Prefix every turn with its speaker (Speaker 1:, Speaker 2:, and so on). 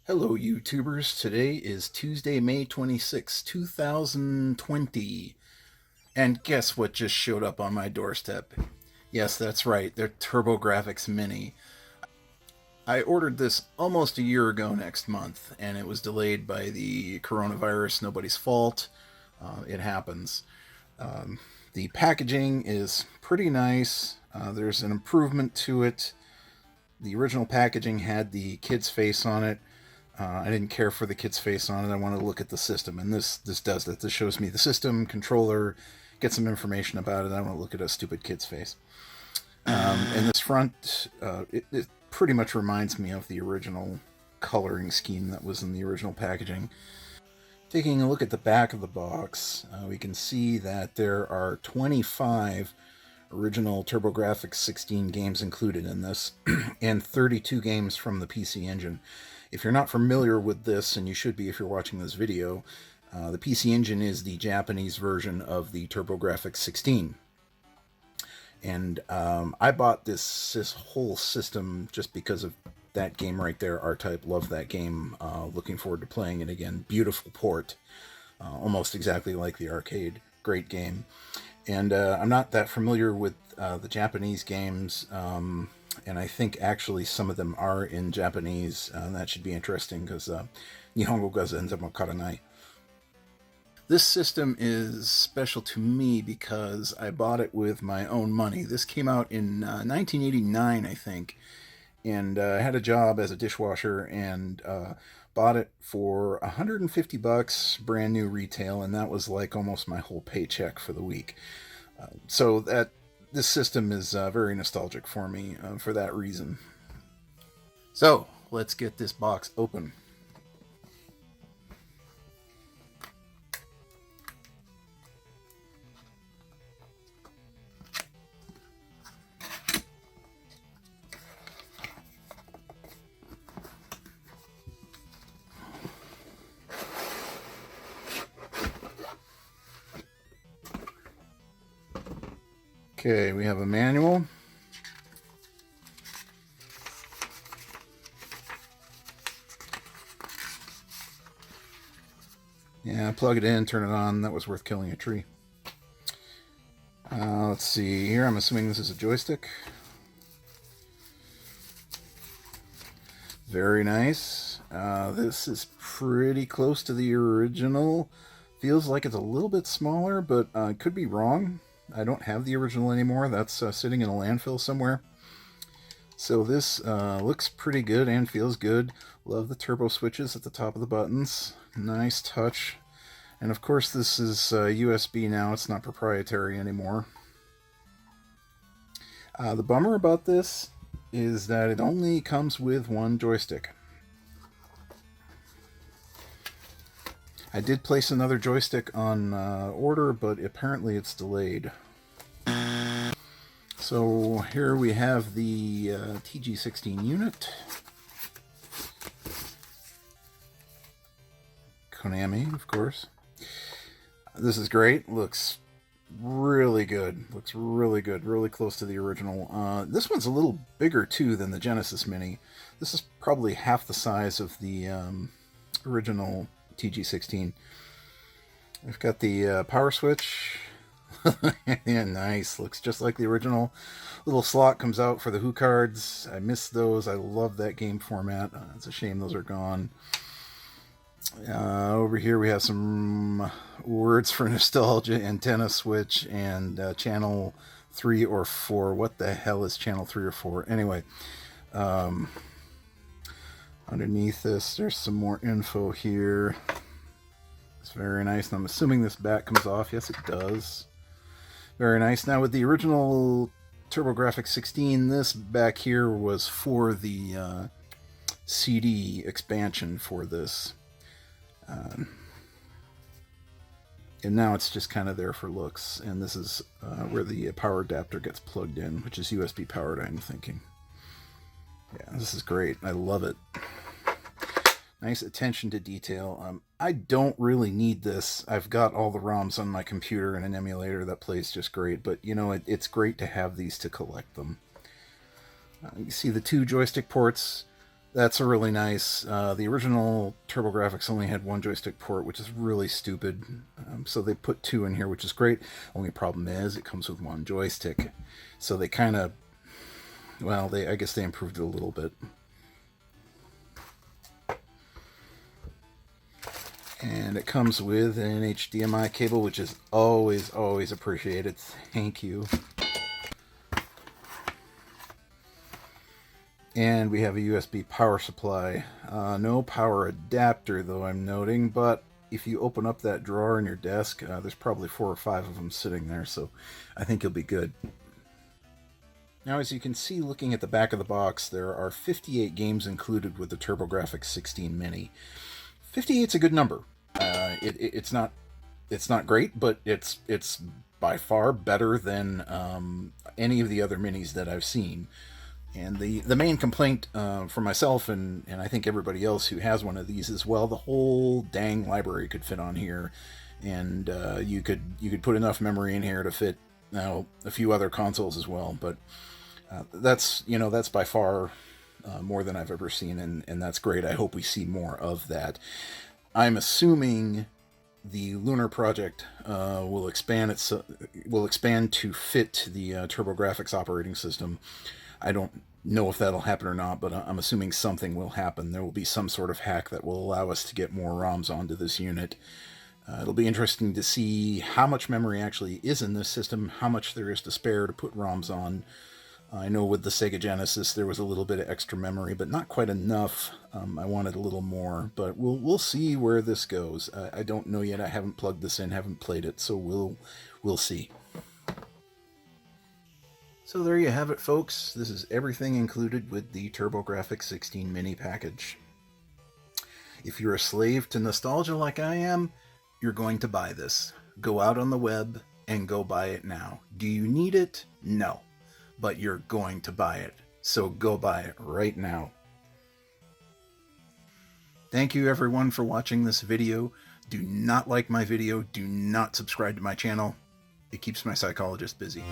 Speaker 1: Hello, YouTubers. Today is Tuesday, May 26, 2020. And guess what just showed up on my doorstep? Yes, that's right. They're TurboGrafx Mini. I ordered this almost a year ago next month, and it was delayed by the coronavirus. Nobody's fault. It happens. The packaging is pretty nice. There's an improvement to it. The original packaging had the kid's face on it. I didn't care for the kid's face on it. I wanted to look at the system, and this does that. This shows me the system, controller, get some information about it. I don't want to look at a stupid kid's face. And this front, it pretty much reminds me of the original coloring scheme that was in the original packaging. Taking a look at the back of the box, we can see that there are 25 original TurboGrafx 16 games included in this, and 32 games from the PC Engine. If you're not familiar with this, and you should be if you're watching this video, the PC Engine is the Japanese version of the TurboGrafx 16. And I bought this whole system just because of that game right there, R-Type. Love that game. Looking forward to playing it again. Beautiful port. Almost exactly like the arcade. Great game. And I'm not that familiar with the Japanese games, and I think actually some of them are in Japanese, and that should be interesting because Nihongo ga zenzen wakaranai. This system is special to me because I bought it with my own money. This came out in 1989, I think, and I had a job as a dishwasher and bought it for $150, brand new retail, and that was like almost my whole paycheck for the week. So this system is very nostalgic for me for that reason. So let's get this box open. Okay, we have a manual. Yeah, plug it in, turn it on. That was worth killing a tree. Let's see here. I'm assuming this is a joystick. Very nice. This is pretty close to the original. Feels like it's a little bit smaller, but could be wrong. I don't have the original anymore. That's sitting in a landfill somewhere. So this looks pretty good and feels good. Love the turbo switches at the top of the buttons. Nice touch. And of course this is USB now. It's not proprietary anymore. The bummer about this is that it only comes with one joystick. I did place another joystick on order, but apparently it's delayed. So here we have the TG16 unit. KONAMI, of course. This is great. Looks really good. Looks really good. Really close to the original. This one's a little bigger, too, than the Genesis Mini. This is probably half the size of the original TG16. We've got the power switch. Yeah, nice. Looks just like the original. Little slot comes out for the Who cards. I miss those. I love that game format. It's a shame those are gone. Over here we have some words for nostalgia, antenna switch, and channel 3 or 4. What the hell is channel 3 or 4? Anyway, underneath this, there's some more info here. It's very nice, and I'm assuming this back comes off. Yes, it does. Very nice. Now, with the original TurboGrafx 16, this back here was for the CD expansion for this. And now it's just kind of there for looks. And this is where the power adapter gets plugged in, which is USB powered, I'm thinking. Yeah, this is great. I love it. Nice attention to detail. I don't really need this. I've got all the ROMs on my computer and an emulator that plays just great, but you know, it's great to have these to collect them. You see the two joystick ports. That's a really nice. The original TurboGrafx only had one joystick port, which is really stupid. So they put two in here, which is great. Only problem is it comes with one joystick. So they kind of, well, I guess they improved it a little bit. And it comes with an HDMI cable, which is always, always appreciated. Thank you. And we have a USB power supply. No power adapter, though, I'm noting, but if you open up that drawer in your desk, there's probably 4 or 5 of them sitting there, so I think you'll be good. Now, as you can see looking at the back of the box, there are 58 games included with the TurboGrafx 16 Mini. 58's a good number. It's not great, but it's by far better than any of the other minis that I've seen. And the main complaint for myself and I think everybody else who has one of these is, well, the whole dang library could fit on here, and you could put enough memory in here to fit a few other consoles as well. But that's by far more than I've ever seen, and that's great. I hope we see more of that. I'm assuming the Lunar project will expand to fit the TurboGrafx operating system. I don't know if that'll happen or not, but I'm assuming something will happen. There will be some sort of hack that will allow us to get more ROMs onto this unit. It'll be interesting to see how much memory actually is in this system, how much there is to spare to put ROMs on. I know with the Sega Genesis there was a little bit of extra memory, but not quite enough. I wanted a little more, but we'll see where this goes. I don't know yet. I haven't plugged this in, haven't played it, so we'll see. So there you have it, folks. This is everything included with the TurboGrafx 16 Mini package. If you're a slave to nostalgia like I am, you're going to buy this. Go out on the web and go buy it now. Do you need it? No. But you're going to buy it. So go buy it right now. Thank you everyone for watching this video. Do not like my video. Do not subscribe to my channel. It keeps my psychologist busy.